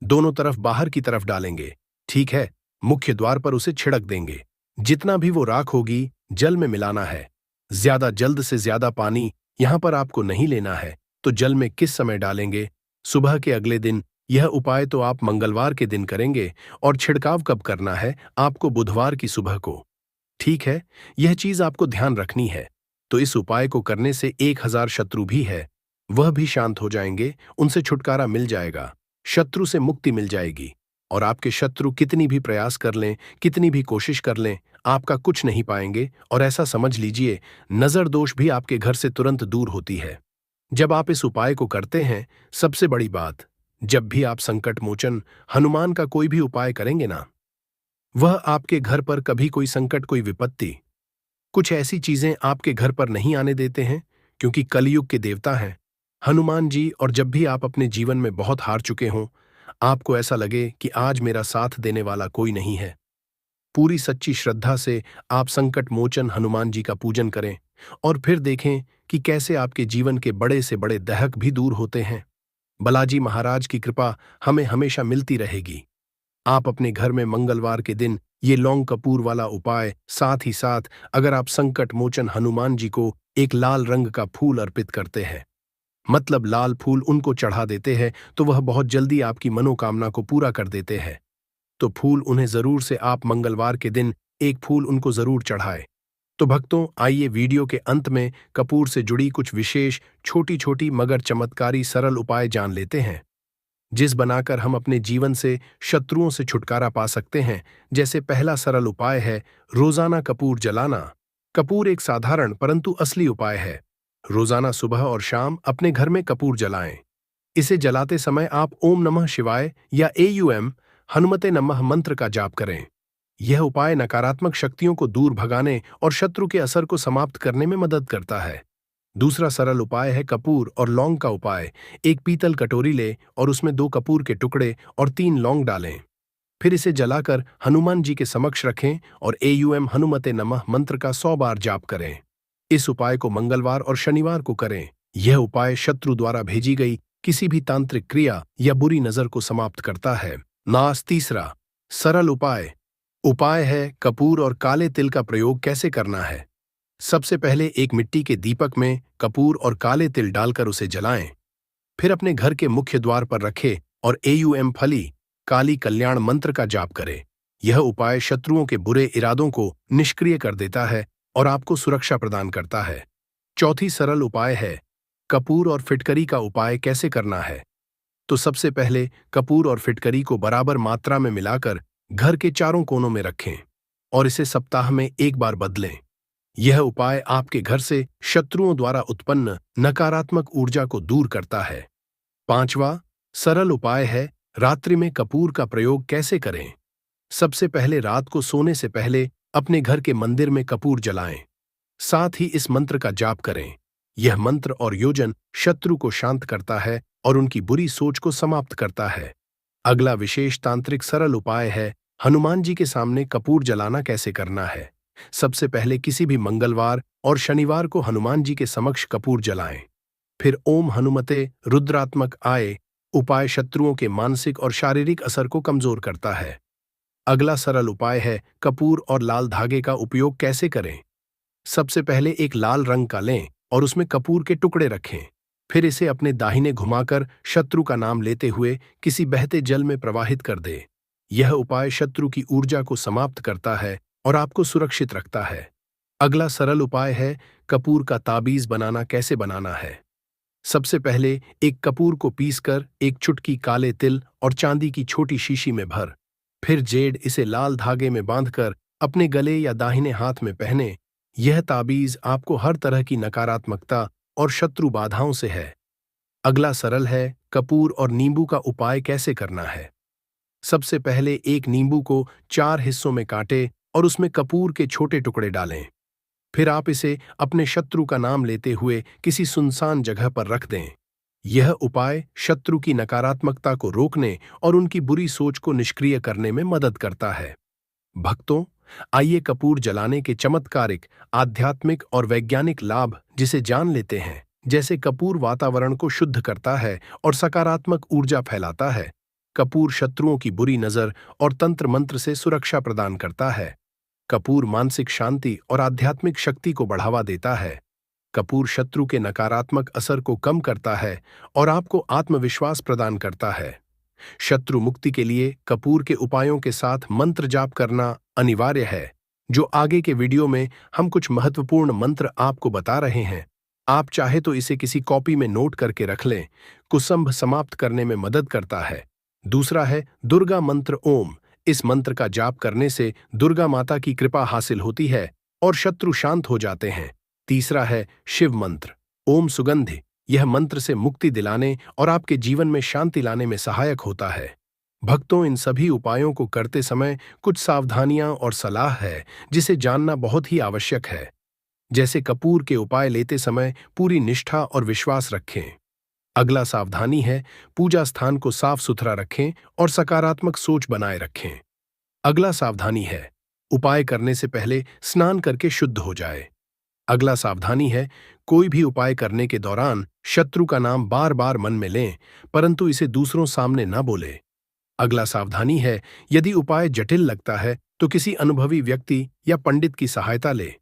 दोनों तरफ बाहर की तरफ डालेंगे, ठीक है। मुख्य द्वार पर उसे छिड़क देंगे। जितना भी वो राख होगी जल में मिलाना है। ज्यादा जल्द से ज्यादा पानी यहां पर आपको नहीं लेना है। तो जल में किस समय डालेंगे? सुबह के अगले दिन। यह उपाय तो आप मंगलवार के दिन करेंगे, और छिड़काव कब करना है? आपको बुधवार की सुबह को, ठीक है। यह चीज आपको ध्यान रखनी है। तो इस उपाय को करने से 1000 शत्रु भी है, वह भी शांत हो जाएंगे, उनसे छुटकारा मिल जाएगा, शत्रु से मुक्ति मिल जाएगी। और आपके शत्रु कितनी भी प्रयास कर लें, कितनी भी कोशिश कर लें, आपका कुछ नहीं पाएंगे। और ऐसा समझ लीजिए, नजर दोष भी आपके घर से तुरंत दूर होती है जब आप इस उपाय को करते हैं। सबसे बड़ी बात, जब भी आप संकट मोचन हनुमान का कोई भी उपाय करेंगे ना, वह आपके घर पर कभी कोई संकट, कोई विपत्ति, कुछ ऐसी चीजें आपके घर पर नहीं आने देते हैं, क्योंकि कलयुग के देवता हैं हनुमान जी। और जब भी आप अपने जीवन में बहुत हार चुके हों, आपको ऐसा लगे कि आज मेरा साथ देने वाला कोई नहीं है। पूरी सच्ची श्रद्धा से आप संकट मोचन हनुमान जी का पूजन करें और फिर देखें कि कैसे आपके जीवन के बड़े से बड़े दहक भी दूर होते हैं। बालाजी महाराज की कृपा हमें हमेशा मिलती रहेगी। आप अपने घर में मंगलवार के दिन ये लौंग कपूर वाला उपाय, साथ ही साथ अगर आप संकट मोचन हनुमान जी को एक लाल रंग का फूल अर्पित करते हैं, मतलब लाल फूल उनको चढ़ा देते हैं, तो वह बहुत जल्दी आपकी मनोकामना को पूरा कर देते हैं। तो फूल उन्हें जरूर से आप मंगलवार के दिन एक फूल उनको जरूर चढ़ाए। तो भक्तों, आइए वीडियो के अंत में कपूर से जुड़ी कुछ विशेष छोटी छोटी मगर चमत्कारी सरल उपाय जान लेते हैं, जिस बनाकर हम अपने जीवन से शत्रुओं से छुटकारा पा सकते हैं। जैसे पहला सरल उपाय है रोजाना कपूर जलाना। कपूर एक साधारण परंतु असली उपाय है। रोजाना सुबह और शाम अपने घर में कपूर जलाएं। इसे जलाते समय आप ओम नमः शिवाय या AUM हनुमते नमः मंत्र का जाप करें। यह उपाय नकारात्मक शक्तियों को दूर भगाने और शत्रु के असर को समाप्त करने में मदद करता है। दूसरा सरल उपाय है कपूर और लौंग का उपाय। एक पीतल कटोरी लें और उसमें 2 कपूर के टुकड़े और 3 लौंग डालें। फिर इसे जलाकर हनुमान जी के समक्ष रखें और AUM हनुमते नमः मंत्र का 100 बार जाप करें। इस उपाय को मंगलवार और शनिवार को करें। यह उपाय शत्रु द्वारा भेजी गई किसी भी तांत्रिक क्रिया या बुरी नजर को समाप्त करता है। तीसरा सरल उपाय है कपूर और काले तिल का प्रयोग कैसे करना है। सबसे पहले एक मिट्टी के दीपक में कपूर और काले तिल डालकर उसे जलाएं। फिर अपने घर के मुख्य द्वार पर रखें और AUM फली काली कल्याण मंत्र का जाप करें। यह उपाय शत्रुओं के बुरे इरादों को निष्क्रिय कर देता है और आपको सुरक्षा प्रदान करता है। चौथी सरल उपाय है कपूर और फिटकरी का उपाय कैसे करना है। तो सबसे पहले कपूर और फिटकरी को बराबर मात्रा में मिलाकर घर के चारों कोनों में रखें और इसे सप्ताह में एक बार बदलें। यह उपाय आपके घर से शत्रुओं द्वारा उत्पन्न नकारात्मक ऊर्जा को दूर करता है। पांचवा सरल उपाय है रात्रि में कपूर का प्रयोग कैसे करें। सबसे पहले रात को सोने से पहले अपने घर के मंदिर में कपूर जलाएं। साथ ही इस मंत्र का जाप करें। यह मंत्र और योजन शत्रु को शांत करता है और उनकी बुरी सोच को समाप्त करता है। अगला विशेष तांत्रिक सरल उपाय है हनुमान जी के सामने कपूर जलाना कैसे करना है। सबसे पहले किसी भी मंगलवार और शनिवार को हनुमान जी के समक्ष कपूर जलाएं। फिर ओम हनुमते रुद्रात्मक आए उपाय शत्रुओं के मानसिक और शारीरिक असर को कमजोर करता है। अगला सरल उपाय है कपूर और लाल धागे का उपयोग कैसे करें। सबसे पहले एक लाल रंग का लें और उसमें कपूर के टुकड़े रखें। फिर इसे अपने दाहिने घुमाकर शत्रु का नाम लेते हुए किसी बहते जल में प्रवाहित कर दे। यह उपाय शत्रु की ऊर्जा को समाप्त करता है और आपको सुरक्षित रखता है। अगला सरल उपाय है कपूर का ताबीज बनाना कैसे बनाना है। सबसे पहले एक कपूर को पीसकर एक चुटकी काले तिल और चांदी की छोटी शीशी में भर, फिर जेड इसे लाल धागे में बांधकर अपने गले या दाहिने हाथ में पहने। यह ताबीज आपको हर तरह की नकारात्मकता और शत्रु बाधाओं से है। अगला सरल है कपूर और नींबू का उपाय कैसे करना है। सबसे पहले एक नींबू को 4 हिस्सों में काटें और उसमें कपूर के छोटे टुकड़े डालें। फिर आप इसे अपने शत्रु का नाम लेते हुए किसी सुनसान जगह पर रख दें। यह उपाय शत्रु की नकारात्मकता को रोकने और उनकी बुरी सोच को निष्क्रिय करने में मदद करता है। भक्तों, आइए कपूर जलाने के चमत्कारिक, आध्यात्मिक और वैज्ञानिक लाभ जिसे जान लेते हैं। जैसे कपूर वातावरण को शुद्ध करता है और सकारात्मक ऊर्जा फैलाता है। कपूर शत्रुओं की बुरी नजर और तंत्र मंत्र से सुरक्षा प्रदान करता है। कपूर मानसिक शांति और आध्यात्मिक शक्ति को बढ़ावा देता है। कपूर शत्रु के नकारात्मक असर को कम करता है और आपको आत्मविश्वास प्रदान करता है। शत्रु मुक्ति के लिए कपूर के उपायों के साथ मंत्र जाप करना अनिवार्य है। जो आगे के वीडियो में हम कुछ महत्वपूर्ण मंत्र आपको बता रहे हैं, आप चाहे तो इसे किसी कॉपी में नोट करके रख लें। कुसंभ समाप्त करने में मदद करता है। दूसरा है दुर्गा मंत्र ओम। इस मंत्र का जाप करने से दुर्गा माता की कृपा हासिल होती है और शत्रु शांत हो जाते हैं। तीसरा है शिव मंत्र ओम सुगंधि। यह मंत्र से मुक्ति दिलाने और आपके जीवन में शांति लाने में सहायक होता है। भक्तों, इन सभी उपायों को करते समय कुछ सावधानियां और सलाह है जिसे जानना बहुत ही आवश्यक है। जैसे कपूर के उपाय लेते समय पूरी निष्ठा और विश्वास रखें। अगला सावधानी है, पूजा स्थान को साफ सुथरा रखें और सकारात्मक सोच बनाए रखें। अगला सावधानी है, उपाय करने से पहले स्नान करके शुद्ध हो जाए। अगला सावधानी है, कोई भी उपाय करने के दौरान शत्रु का नाम बार बार मन में लें, परंतु इसे दूसरों सामने न बोले। अगला सावधानी है, यदि उपाय जटिल लगता है तो किसी अनुभवी व्यक्ति या पंडित की सहायता ले।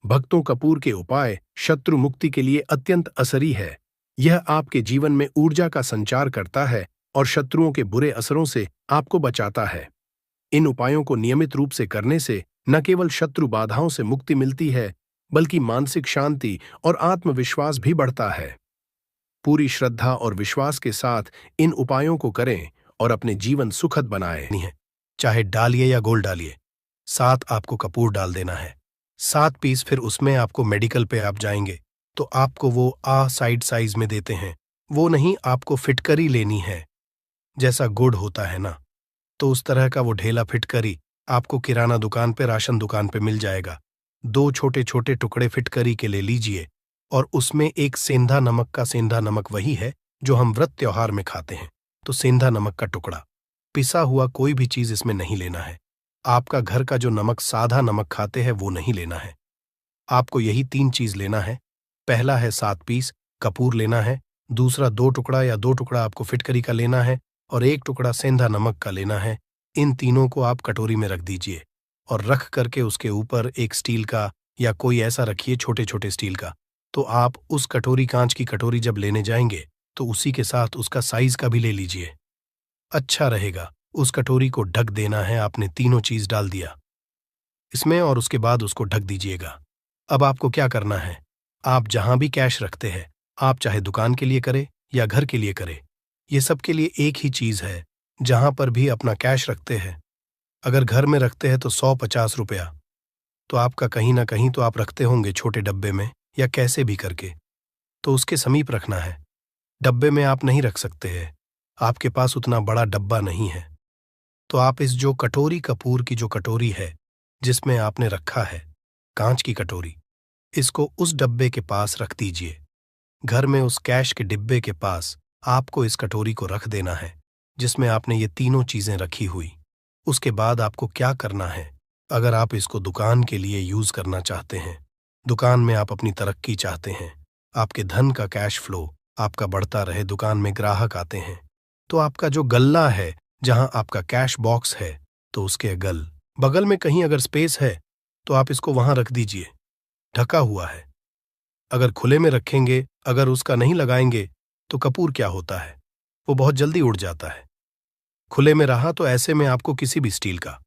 भक्तों कपूर के उपाय शत्रु मुक्ति के लिए अत्यंत असरी है। यह आपके जीवन में ऊर्जा का संचार करता है और शत्रुओं के बुरे असरों से आपको बचाता है। इन उपायों को नियमित रूप से करने से न केवल शत्रु बाधाओं से मुक्ति मिलती है, बल्कि मानसिक शांति और आत्मविश्वास भी बढ़ता है। पूरी श्रद्धा और विश्वास के साथ इन उपायों को करें और अपने जीवन सुखद बनाएं। चाहे डालिए या गोल डालिए, 7 आपको कपूर डाल देना है। 7 पीस फिर उसमें आपको मेडिकल पे आप जाएंगे तो आपको वो साइड साइज में देते हैं, वो नहीं, आपको फिटकरी लेनी है। जैसा गुड़ होता है ना, तो उस तरह का वो ढेला फिटकरी आपको किराना दुकान पे, राशन दुकान पे मिल जाएगा। 2 छोटे छोटे टुकड़े फिटकरी के ले लीजिए और उसमें एक सेंधा नमक का, सेंधा नमक वही है जो हम व्रत त्योहार में खाते हैं, तो सेंधा नमक का टुकड़ा, पिसा हुआ कोई भी चीज इसमें नहीं लेना है। आपका घर का जो नमक, सादा नमक खाते हैं, वो नहीं लेना है। आपको यही 3 चीज लेना है। पहला है 7 पीस कपूर लेना है, दूसरा 2 टुकड़ा या 2 टुकड़ा आपको फिटकरी का लेना है और 1 टुकड़ा सेंधा नमक का लेना है। इन तीनों को आप कटोरी में रख दीजिए और रख करके उसके ऊपर एक स्टील का या कोई ऐसा रखिए, छोटे छोटे स्टील का। तो आप उस कटोरी, कांच की कटोरी जब लेने जाएंगे तो उसी के साथ उसका साइज का भी ले लीजिए, अच्छा रहेगा। उस कटोरी को ढक देना है। आपने तीनों चीज डाल दिया इसमें और उसके बाद उसको ढक दीजिएगा। अब आपको क्या करना है, आप जहां भी कैश रखते हैं, आप चाहे दुकान के लिए करें या घर के लिए करें, ये सब के लिए एक ही चीज है। जहां पर भी अपना कैश रखते हैं, अगर घर में रखते हैं तो 150 रुपया, तो आपका कहीं ना कहीं तो आप रखते होंगे छोटे डब्बे में या कैसे भी करके, तो उसके समीप रखना है। डब्बे में आप नहीं रख सकते हैं, आपके पास उतना बड़ा डब्बा नहीं है, तो आप इस जो कटोरी, कपूर की जो कटोरी है जिसमें आपने रखा है, कांच की कटोरी, इसको उस डब्बे के पास रख दीजिए। घर में उस कैश के डिब्बे के पास आपको इस कटोरी को रख देना है जिसमें आपने ये तीनों चीजें रखी हुई। उसके बाद आपको क्या करना है, अगर आप इसको दुकान के लिए यूज करना चाहते हैं, दुकान में आप अपनी तरक्की चाहते हैं, आपके धन का कैश फ्लो आपका बढ़ता रहे, दुकान में ग्राहक आते हैं, तो आपका जो गल्ला है, जहां आपका कैश बॉक्स है, तो उसके बगल में कहीं अगर स्पेस है तो आप इसको वहां रख दीजिए, ढका हुआ है। अगर खुले में रखेंगे, अगर उसका नहीं लगाएंगे, तो कपूर क्या होता है, वो बहुत जल्दी उड़ जाता है। खुले में रहा तो ऐसे में आपको किसी भी स्टील का,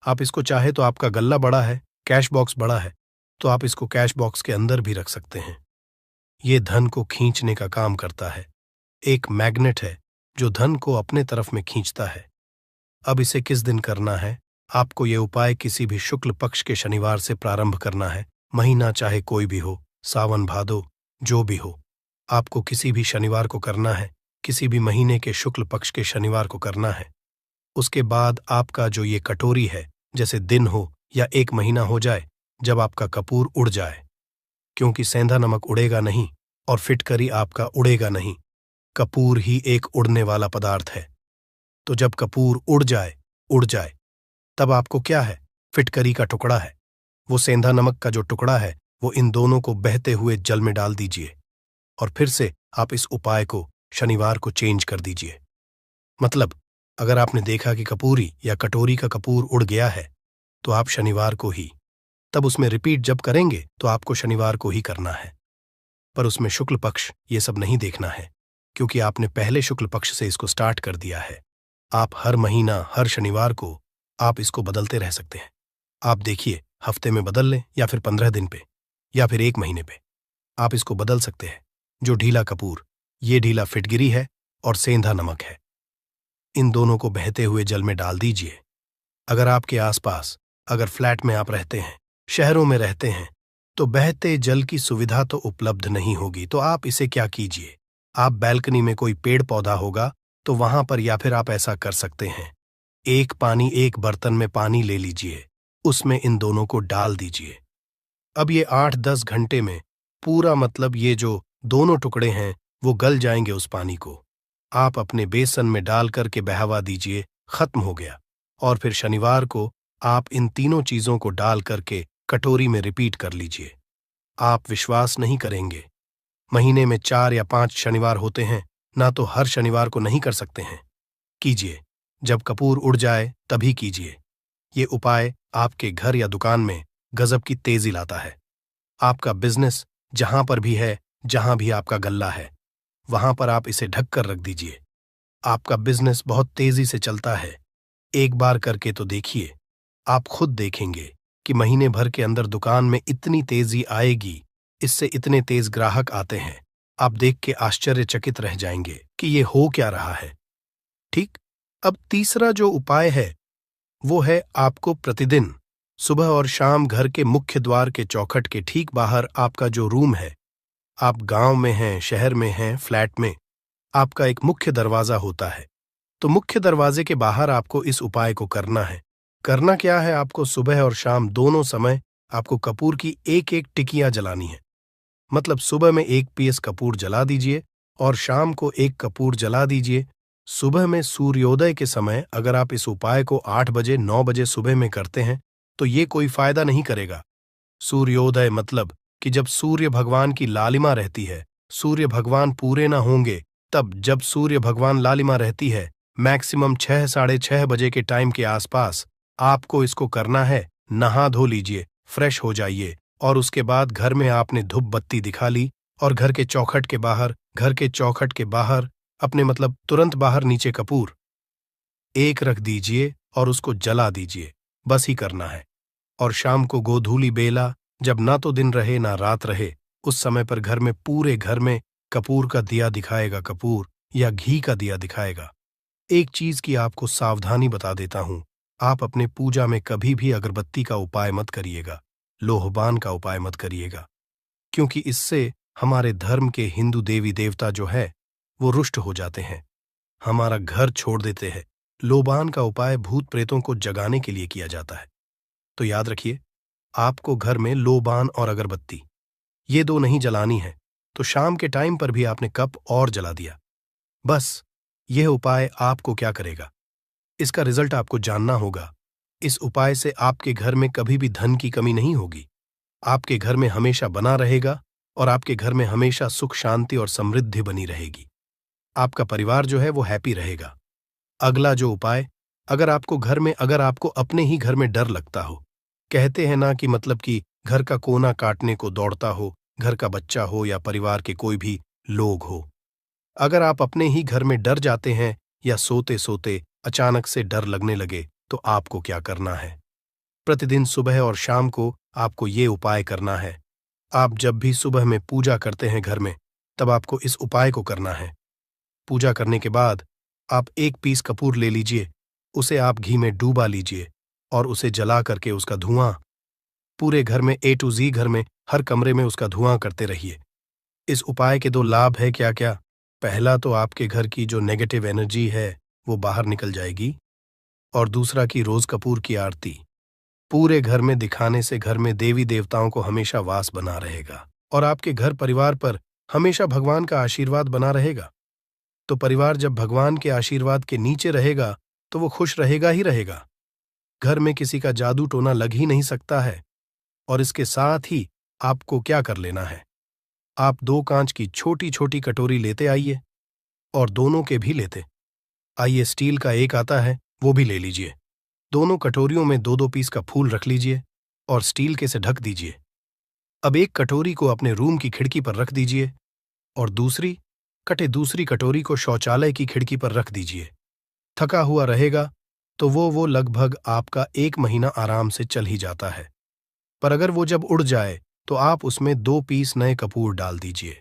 आप इसको चाहे तो, आपका गल्ला बड़ा है, कैश बॉक्स बड़ा है, तो आप इसको कैश बॉक्स के अंदर भी रख सकते हैं। ये धन को खींचने का काम करता है, एक मैग्नेट है जो धन को अपने तरफ में खींचता है। अब इसे किस दिन करना है, आपको ये उपाय किसी भी शुक्ल पक्ष के शनिवार से प्रारंभ करना है। महीना चाहे कोई भी हो, सावन भादो जो भी हो, आपको किसी भी शनिवार को करना है, किसी भी महीने के शुक्ल पक्ष के शनिवार को करना है। उसके बाद आपका जो ये कटोरी है, जैसे दिन हो या 1 महीना हो जाए जब आपका कपूर उड़ जाए, क्योंकि सेंधा नमक उड़ेगा नहीं और फिटकरी आपका उड़ेगा नहीं, कपूर ही एक उड़ने वाला पदार्थ है। तो जब कपूर उड़ जाए, तब आपको क्या है, फिटकरी का टुकड़ा है, वो सेंधा नमक का जो टुकड़ा है, वो इन दोनों को बहते हुए जल में डाल दीजिए और फिर से आप इस उपाय को शनिवार को चेंज कर दीजिए। मतलब अगर आपने देखा कि कपूरी या कटोरी का कपूर उड़ गया है, तो आप शनिवार को ही, तब उसमें रिपीट जब करेंगे तो आपको शनिवार को ही करना है। पर उसमें शुक्ल पक्ष ये सब नहीं देखना है, क्योंकि आपने पहले शुक्ल पक्ष से इसको स्टार्ट कर दिया है। आप हर महीना, हर शनिवार को आप इसको बदलते रह सकते हैं। आप देखिए, हफ्ते में बदल लें या फिर 15 दिन पे या फिर 1 महीने पे, आप इसको बदल सकते हैं। जो ढीला कपूर, ये ढीला फिटगिरी है और सेंधा नमक है, इन दोनों को बहते हुए जल में डाल दीजिए। अगर आपके आसपास, अगर फ्लैट में आप रहते हैं, शहरों में रहते हैं, तो बहते जल की सुविधा तो उपलब्ध नहीं होगी, तो आप इसे क्या कीजिए, आप बैल्कनी में कोई पेड़ पौधा होगा तो वहां पर, या फिर आप ऐसा कर सकते हैं, एक बर्तन में पानी ले लीजिए, उसमें इन दोनों को डाल दीजिए। अब ये 8-10 घंटे में पूरा, मतलब ये जो दोनों टुकड़े हैं, वो गल जाएंगे उस पानी को। आप अपने बेसन में डाल करके बहावा दीजिए, खत्म हो गया। और फिर शनिवार को आप इन तीनों चीजों को डाल करके कटोरी में रिपीट कर लीजिए। आप विश्वास नहीं करेंगे, महीने में 4 या 5 शनिवार होते हैं, ना तो हर शनिवार को नहीं कर सकते हैं। कीजिए, जब कपूर उड़ जाए तभी कीजिए। ये उपाय आपके घर या दुकान में गजब की तेजी लाता है। आपका बिजनेस जहां पर भी है, जहां भी आपका गल्ला है, वहां पर आप इसे ढक कर रख दीजिए। आपका बिजनेस बहुत तेजी से चलता है। एक बार करके तो देखिए, आप खुद देखेंगे कि महीने भर के अंदर दुकान में इतनी तेजी आएगी, इससे इतने तेज ग्राहक आते हैं, आप देख के आश्चर्यचकित रह जाएंगे कि ये हो क्या रहा है। ठीक। अब तीसरा जो उपाय है वो है आपको प्रतिदिन सुबह और शाम घर के मुख्य द्वार के चौखट के ठीक बाहर आपका जो रूम है, आप गांव में हैं, शहर में हैं, फ्लैट में, आपका एक मुख्य दरवाजा होता है। तो मुख्य दरवाजे के बाहर आपको इस उपाय को करना है। करना क्या है, आपको सुबह और शाम दोनों समय आपको कपूर की एक एक टिकियां जलानी है। मतलब सुबह में 1 पीस कपूर जला दीजिए और शाम को 1 कपूर जला दीजिए। सुबह में सूर्योदय के समय अगर आप इस उपाय को 8 बजे 9 बजे सुबह में करते हैं तो ये कोई फायदा नहीं करेगा। सूर्योदय मतलब कि जब सूर्य भगवान की लालिमा रहती है, सूर्य भगवान पूरे ना होंगे, तब जब सूर्य भगवान लालिमा रहती है, मैक्सिमम 6 साढ़े 6 बजे के टाइम के आसपास आपको इसको करना है। नहा धो लीजिए, फ्रेश हो जाइए और उसके बाद घर में आपने धूप बत्ती दिखा ली और घर के चौखट के बाहर अपने मतलब तुरंत बाहर नीचे कपूर एक रख दीजिए और उसको जला दीजिए। बस ही करना है। और शाम को गोधूली बेला, जब ना तो दिन रहे ना रात रहे, उस समय पर घर में पूरे घर में कपूर का दिया दिखाएगा, कपूर या घी का दिया दिखाएगा। एक चीज की आपको सावधानी बता देता हूं, आप अपने पूजा में कभी भी अगरबत्ती का उपाय मत करिएगा, लोहबान का उपाय मत करिएगा, क्योंकि इससे हमारे धर्म के हिंदू देवी देवता जो है वो रुष्ट हो जाते हैं, हमारा घर छोड़ देते हैं। लोबान का उपाय भूत प्रेतों को जगाने के लिए किया जाता है। तो याद रखिए, आपको घर में लोबान और अगरबत्ती ये 2 नहीं जलानी है, तो शाम के टाइम पर भी आपने कप और जला दिया। बस यह उपाय आपको क्या करेगा, इसका रिजल्ट आपको जानना होगा। इस उपाय से आपके घर में कभी भी धन की कमी नहीं होगी, आपके घर में हमेशा बना रहेगा और आपके घर में हमेशा सुख शांति और समृद्धि बनी रहेगी। आपका परिवार जो है वो हैप्पी रहेगा। अगला जो उपाय, अगर आपको अपने ही घर में डर लगता हो, कहते हैं ना कि मतलब कि घर का कोना काटने को दौड़ता हो, घर का बच्चा हो या परिवार के कोई भी लोग हो, अगर आप अपने ही घर में डर जाते हैं या सोते सोते अचानक से डर लगने लगे, तो आपको क्या करना है, प्रतिदिन सुबह और शाम को आपको ये उपाय करना है। आप जब भी सुबह में पूजा करते हैं घर में, तब आपको इस उपाय को करना है। पूजा करने के बाद आप 1 पीस कपूर ले लीजिए, उसे आप घी में डूबा लीजिए और उसे जला करके उसका धुआं पूरे घर में A to Z घर में हर कमरे में उसका धुआं करते रहिए। इस उपाय के 2 लाभ है क्या क्या। पहला तो आपके घर की जो नेगेटिव एनर्जी है वो बाहर निकल जाएगी, और दूसरा कि रोज कपूर की आरती पूरे घर में दिखाने से घर में देवी देवताओं को हमेशा वास बना रहेगा और आपके घर परिवार पर हमेशा भगवान का आशीर्वाद बना रहेगा। तो परिवार जब भगवान के आशीर्वाद के नीचे रहेगा तो वो खुश रहेगा ही रहेगा। घर में किसी का जादू टोना लग ही नहीं सकता है। और इसके साथ ही आपको क्या कर लेना है, आप 2 कांच की छोटी छोटी कटोरी लेते आइए और दोनों के भी लेते आइए। स्टील का एक आता है, वो भी ले लीजिए। दोनों कटोरियों में 2-2 पीस का फूल रख लीजिए और स्टील के से ढक दीजिए। अब एक कटोरी को अपने रूम की खिड़की पर रख दीजिए और दूसरी कटोरी को शौचालय की खिड़की पर रख दीजिए। थका हुआ रहेगा तो वो लगभग आपका 1 महीना आराम से चल ही जाता है। पर अगर वो जब उड़ जाए तो आप उसमें 2 पीस नए कपूर डाल दीजिए।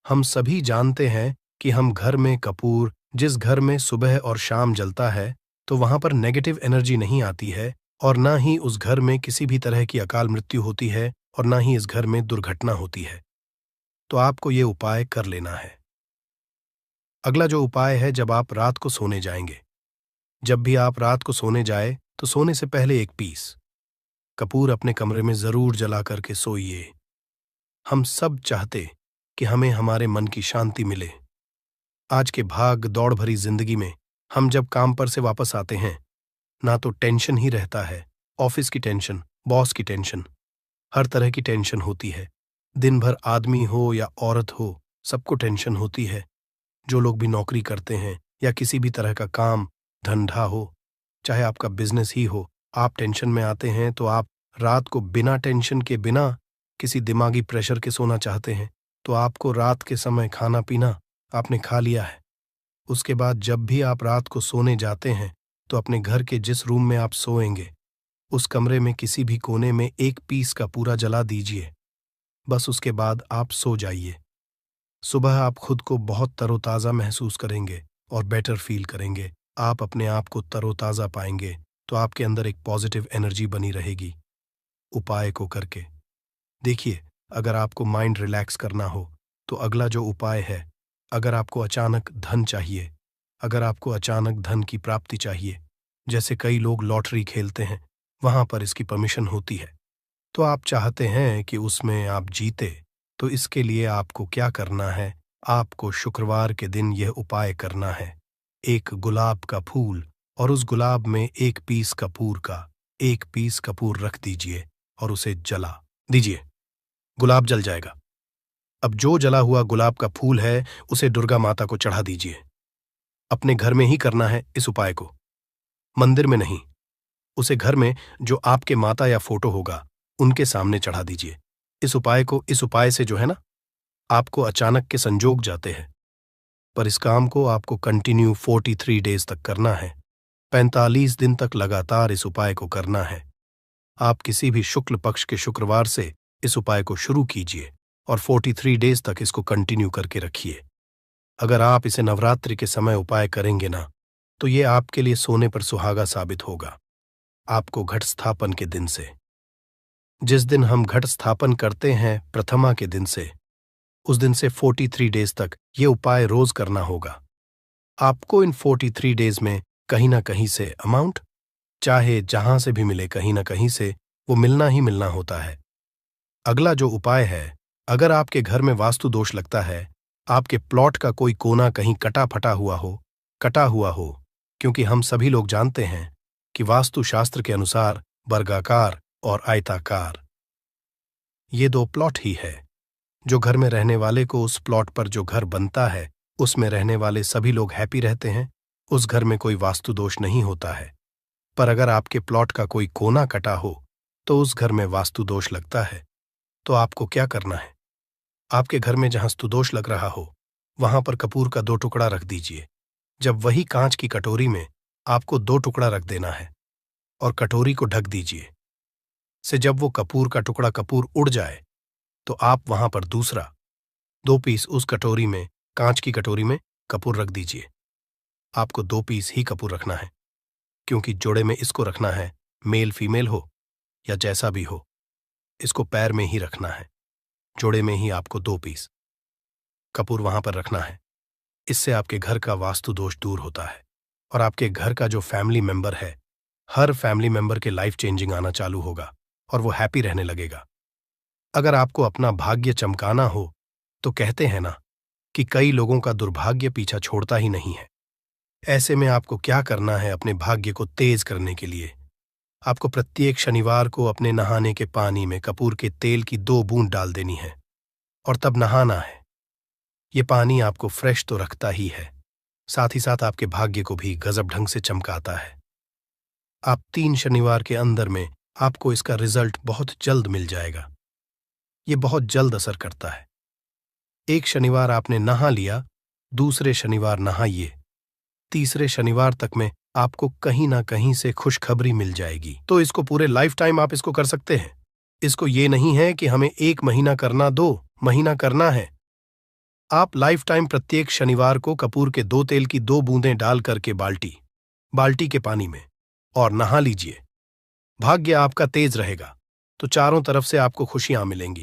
हम सभी जानते हैं कि हम घर में कपूर जिस घर में सुबह और शाम जलता है तो वहां पर नेगेटिव एनर्जी नहीं आती है, और ना ही उस घर में किसी भी तरह की अकाल मृत्यु होती है, और ना ही इस घर में दुर्घटना होती है। तो आपको ये उपाय कर लेना है। अगला जो उपाय है, जब आप रात को सोने जाएंगे, जब भी आप रात को सोने जाए तो सोने से पहले 1 पीस कपूर अपने कमरे में जरूर जला करके सोइए। हम सब चाहते कि हमें हमारे मन की शांति मिले। आज के भाग दौड़ भरी जिंदगी में हम जब काम पर से वापस आते हैं, ना तो टेंशन ही रहता है, ऑफिस की टेंशन, बॉस की टेंशन, हर तरह की टेंशन होती है। दिन भर आदमी हो या औरत हो, सबको टेंशन होती है। जो लोग भी नौकरी करते हैं या किसी भी तरह का काम धंधा हो, चाहे आपका बिजनेस ही हो, आप टेंशन में आते हैं तो आप रात को बिना टेंशन के, बिना किसी दिमागी प्रेशर के सोना चाहते हैं। तो आपको रात के समय खाना पीना आपने खा लिया है। उसके बाद जब भी आप रात को सोने जाते हैं तो अपने घर के जिस रूम में आप सोएंगे, उस कमरे में किसी भी कोने में एक पीस का पूरा जला दीजिए। बस उसके बाद आप सो जाइए। सुबह आप खुद को बहुत तरोताज़ा महसूस करेंगे और बेटर फील करेंगे। आप अपने आप को तरोताज़ा पाएंगे तो आपके अंदर एक पॉजिटिव एनर्जी बनी रहेगी। उपाय को करके देखिए, अगर आपको माइंड रिलैक्स करना हो तो अगला जो उपाय है, अगर आपको अचानक धन चाहिए, अगर आपको अचानक धन की प्राप्ति चाहिए, जैसे कई लोग लॉटरी खेलते हैं, वहां पर इसकी परमिशन होती है, तो आप चाहते हैं कि उसमें आप जीते, तो इसके लिए आपको क्या करना है? आपको शुक्रवार के दिन यह उपाय करना है। एक गुलाब का फूल और उस गुलाब में एक पीस कपूर रख दीजिए और उसे जला दीजिए। गुलाब जल जाएगा। अब जो जला हुआ गुलाब का फूल है उसे दुर्गा माता को चढ़ा दीजिए। अपने घर में ही करना है इस उपाय को, मंदिर में नहीं। उसे घर में जो आपके माता या फोटो होगा उनके सामने चढ़ा दीजिए। इस उपाय से जो है ना, आपको अचानक के संजोग जाते हैं। पर इस काम को आपको कंटिन्यू 43 डेज तक करना है। 45 दिन तक लगातार इस उपाय को करना है। आप किसी भी शुक्ल पक्ष के शुक्रवार से इस उपाय को शुरू कीजिए और 43 डेज तक इसको कंटिन्यू करके रखिए। अगर आप इसे नवरात्रि के समय उपाय करेंगे ना, तो ये आपके लिए सोने पर सुहागा साबित होगा। आपको घट स्थापन के दिन से, जिस दिन हम घट स्थापन करते हैं प्रथमा के दिन से, उस दिन से 43 डेज तक ये उपाय रोज करना होगा। आपको इन 43 डेज में कहीं ना कहीं से अमाउंट, चाहे जहां से भी मिले, कहीं ना कहीं से वो मिलना ही मिलना होता है। अगला जो उपाय है, अगर आपके घर में वास्तु दोष लगता है, आपके प्लॉट का कोई कोना कहीं कटा हुआ हो, क्योंकि हम सभी लोग जानते हैं कि वास्तु शास्त्र के अनुसार वर्गाकार और आयताकार ये दो प्लॉट ही है। जो घर में रहने वाले को उस प्लॉट पर जो घर बनता है उसमें रहने वाले सभी लोग हैप्पी रहते हैं, उस घर में कोई वास्तु दोष नहीं होता है। पर अगर आपके प्लॉट का कोई कोना कटा हो तो उस घर में वास्तु दोष लगता है। तो आपको क्या करना है? आपके घर में जहां स्तुदोष लग रहा हो वहां पर कपूर का 2 टुकड़ा रख दीजिए। जब वही कांच की कटोरी में आपको 2 टुकड़ा रख देना है और कटोरी को ढक दीजिए। से जब वो कपूर का टुकड़ा कपूर उड़ जाए तो आप वहां पर दूसरा 2 पीस उस कटोरी में, कांच की कटोरी में कपूर रख दीजिए। आपको 2 पीस ही कपूर रखना है, क्योंकि जोड़े में इसको रखना है, मेल फीमेल हो या जैसा भी हो, इसको पैर में ही रखना है। जोड़े में ही आपको 2 पीस कपूर वहां पर रखना है। इससे आपके घर का वास्तु दोष दूर होता है और आपके घर का जो फैमिली मेंबर है, हर फैमिली मेंबर के लाइफ चेंजिंग आना चालू होगा और वो हैप्पी रहने लगेगा। अगर आपको अपना भाग्य चमकाना हो तो कहते हैं ना कि कई लोगों का दुर्भाग्य पीछा छोड़ता ही नहीं है। ऐसे में आपको क्या करना है? अपने भाग्य को तेज करने के लिए आपको प्रत्येक शनिवार को अपने नहाने के पानी में कपूर के तेल की 2 बूंद डाल देनी है और तब नहाना है। ये पानी आपको फ्रेश तो रखता ही है, साथ ही साथ आपके भाग्य को भी गजब ढंग से चमकाता है। आप 3 शनिवार के अंदर में आपको इसका रिजल्ट बहुत जल्द मिल जाएगा। ये बहुत जल्द असर करता है। एक शनिवार आपने नहा लिया, दूसरे शनिवार नहाइए, तीसरे शनिवार तक में आपको कहीं ना कहीं से खुशखबरी मिल जाएगी। तो इसको पूरे लाइफ टाइम आप इसको कर सकते हैं। इसको ये नहीं है कि हमें 1 महीना करना, 2 महीना करना है। आप लाइफ टाइम प्रत्येक शनिवार को कपूर के 2 तेल की 2 बूंदें डाल करके बाल्टी के पानी में और नहा लीजिए। भाग्य आपका तेज रहेगा तो चारों तरफ से आपको खुशियां मिलेंगी।